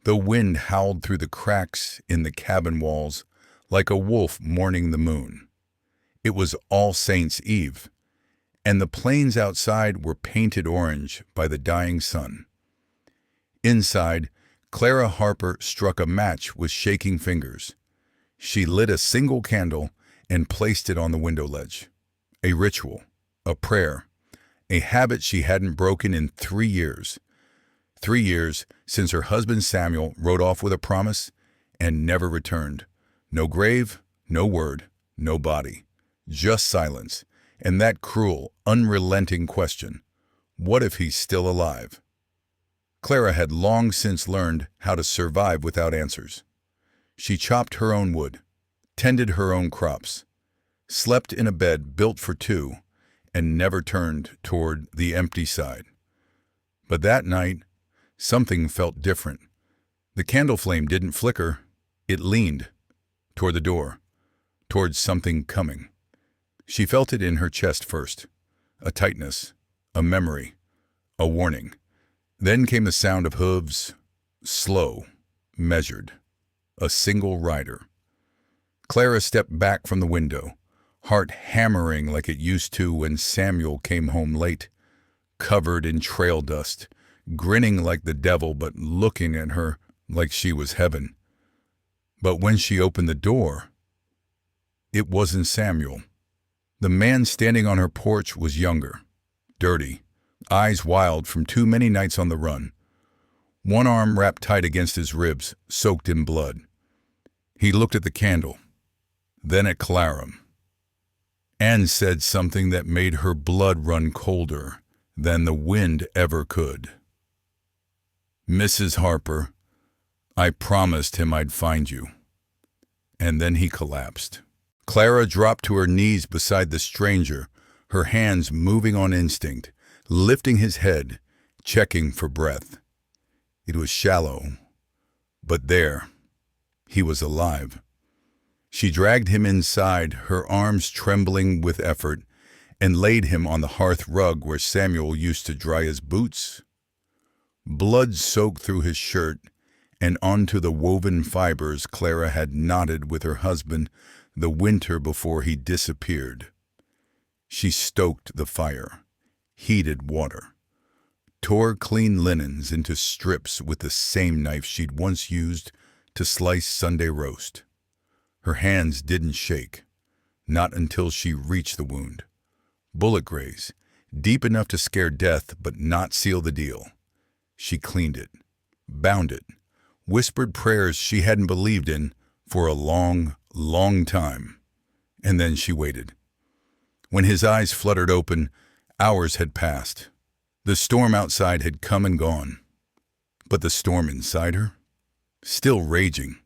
The wind howled through the cracks in the cabin walls like a wolf mourning the moon. It was All Saints' Eve, and the plains outside were painted orange by the dying sun. Inside, Clara Harper struck a match with shaking fingers. She lit a single candle and placed it on the window ledge. A ritual, a prayer, a habit she hadn't broken in 3 years. 3 years since her husband Samuel rode off with a promise and never returned. No grave, no word, no body. Just silence, and that cruel, unrelenting question, what if he's still alive? Clara had long since learned how to survive without answers. She chopped her own wood, tended her own crops, slept in a bed built for two, and never turned toward the empty side. But that night, something felt different. The candle flame didn't flicker, it leaned toward the door, towards something coming. She felt it in her chest first, a tightness, a memory, a warning. Then came the sound of hooves, slow, measured, a single rider. Clara stepped back from the window, heart hammering like it used to when Samuel came home late, covered in trail dust, grinning like the devil but looking at her like she was heaven. But when she opened the door, it wasn't Samuel. The man standing on her porch was younger, dirty, eyes wild from too many nights on the run. One arm wrapped tight against his ribs, soaked in blood. He looked at the candle, then at Clara, and said something that made her blood run colder than the wind ever could. "Mrs. Harper, I promised him I'd find you." And then he collapsed. Clara dropped to her knees beside the stranger, her hands moving on instinct, lifting his head, checking for breath. It was shallow, but there, he was alive. She dragged him inside, her arms trembling with effort, and laid him on the hearth rug where Samuel used to dry his boots. Blood soaked through his shirt and onto the woven fibers Clara had knotted with her husband the winter before he disappeared. She stoked the fire, heated water, tore clean linens into strips with the same knife she'd once used to slice Sunday roast. Her hands didn't shake, not until she reached the wound. Bullet graze, deep enough to scare death but not seal the deal. She cleaned it, bound it, whispered prayers she hadn't believed in for a long, long time. And then she waited. When his eyes fluttered open, hours had passed. The storm outside had come and gone. But the storm inside her? Still raging.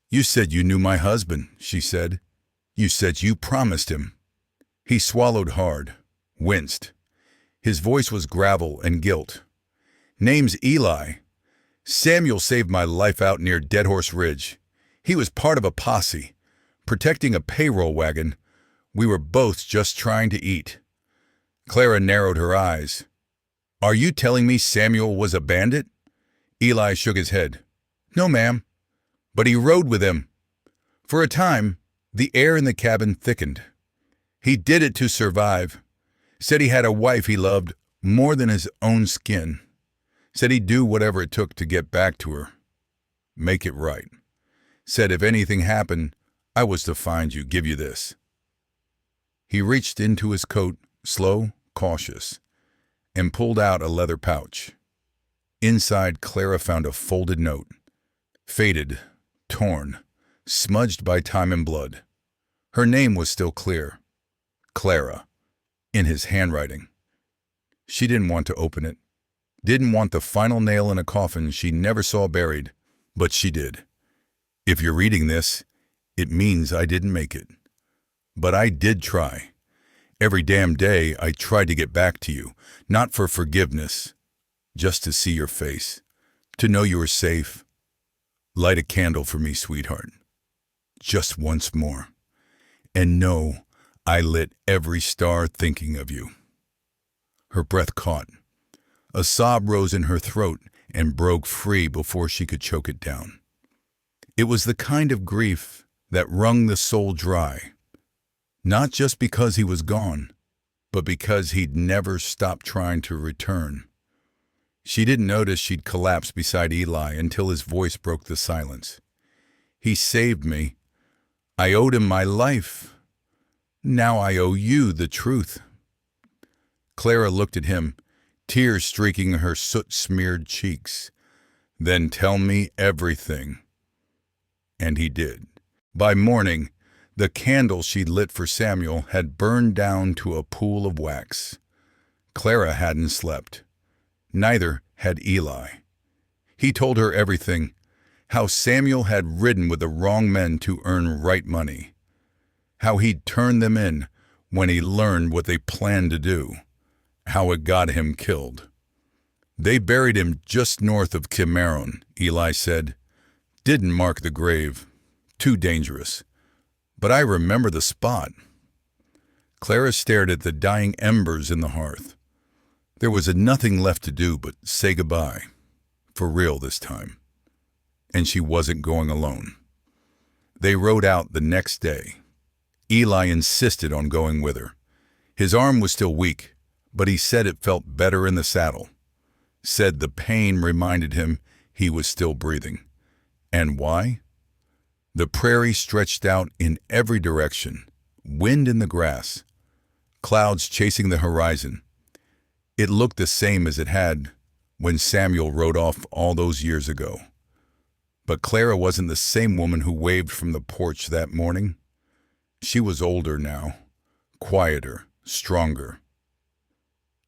"You said you knew my husband," she said. "You said you promised him." He swallowed hard, winced. His voice was gravel and guilt. "Name's Eli. Samuel saved my life out near Dead Horse Ridge. He was part of a posse, protecting a payroll wagon. We were both just trying to eat." Clara narrowed her eyes. "Are you telling me Samuel was a bandit?" Eli shook his head. "No, ma'am. But he rode with him. For a time, the air in the cabin thickened. He did it to survive. Said he had a wife he loved more than his own skin. Said he'd do whatever it took to get back to her. Make it right. Said if anything happened, I was to find you, give you this." He reached into his coat, slow, cautious, and pulled out a leather pouch. Inside, Clara found a folded note, faded, torn, smudged by time and blood. Her name was still clear, Clara, in his handwriting. She didn't want to open it, didn't want the final nail in a coffin she never saw buried, but she did. "If you're reading this, it means I didn't make it. But I did try. Every damn day I tried to get back to you, not for forgiveness, just to see your face, to know you were safe. Light a candle for me, sweetheart. Just once more. And know I lit every star thinking of you." Her breath caught. A sob rose in her throat and broke free before she could choke it down. It was the kind of grief that wrung the soul dry, not just because he was gone, but because he'd never stopped trying to return. She didn't notice she'd collapsed beside Eli until his voice broke the silence. "He saved me. I owed him my life. Now I owe you the truth." Clara looked at him, tears streaking her soot-smeared cheeks. "Then tell me everything." And he did. By morning, the candle she'd lit for Samuel had burned down to a pool of wax. Clara hadn't slept. Neither had Eli. He told her everything, how Samuel had ridden with the wrong men to earn right money, how he'd turned them in when he learned what they planned to do, how it got him killed. "They buried him just north of Cimarron," Eli said. "Didn't mark the grave. Too dangerous. But I remember the spot." Clara stared at the dying embers in the hearth. There was nothing left to do but say goodbye, for real this time. And she wasn't going alone. They rode out the next day. Eli insisted on going with her. His arm was still weak, but he said it felt better in the saddle. Said the pain reminded him he was still breathing. And why? The prairie stretched out in every direction, wind in the grass, clouds chasing the horizon. It looked the same as it had when Samuel rode off all those years ago. But Clara wasn't the same woman who waved from the porch that morning. She was older now, quieter, stronger.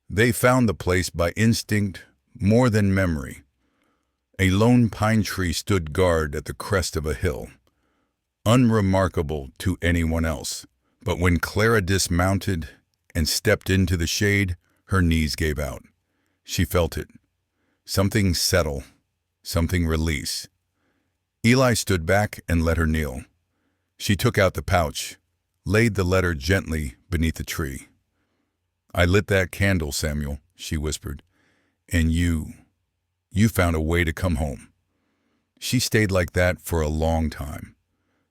They found the place by instinct more than memory. A lone pine tree stood guard at the crest of a hill, unremarkable to anyone else. But when Clara dismounted and stepped into the shade, her knees gave out. She felt it. Something settle, something release. Eli stood back and let her kneel. She took out the pouch, laid the letter gently beneath the tree. "I lit that candle, Samuel," she whispered, "and you found a way to come home." She stayed like that for a long time.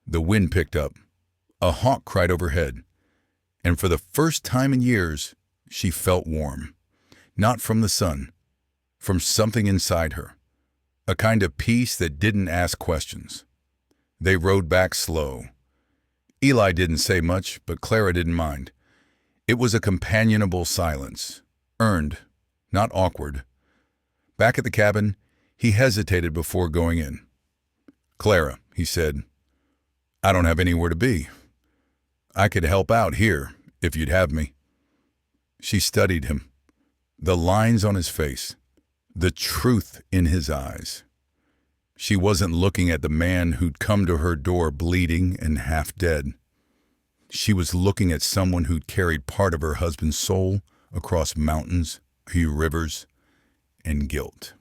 The wind picked up. A hawk cried overhead. And for the first time in years, she felt warm. Not from the sun, from something inside her. A kind of peace that didn't ask questions. They rode back slow. Eli didn't say much, but Clara didn't mind. It was a companionable silence, earned, not awkward. Back at the cabin, he hesitated before going in. "Clara," he said, "I don't have anywhere to be. I could help out here, if you'd have me." She studied him, the lines on his face, the truth in his eyes. She wasn't looking at the man who'd come to her door bleeding and half dead. She was looking at someone who'd carried part of her husband's soul across mountains, rivers, and guilt.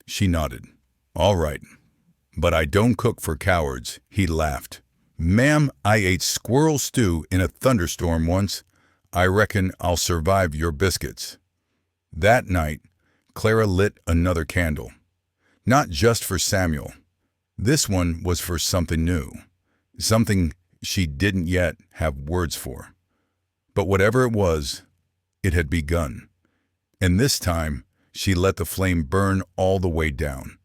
She nodded. "All right, but I don't cook for cowards," he laughed. "Ma'am, I ate squirrel stew in a thunderstorm once. I reckon I'll survive your biscuits." That night, Clara lit another candle. Not just for Samuel. This one was for something new. Something she didn't yet have words for. But whatever it was, it had begun. And this time, she let the flame burn all the way down.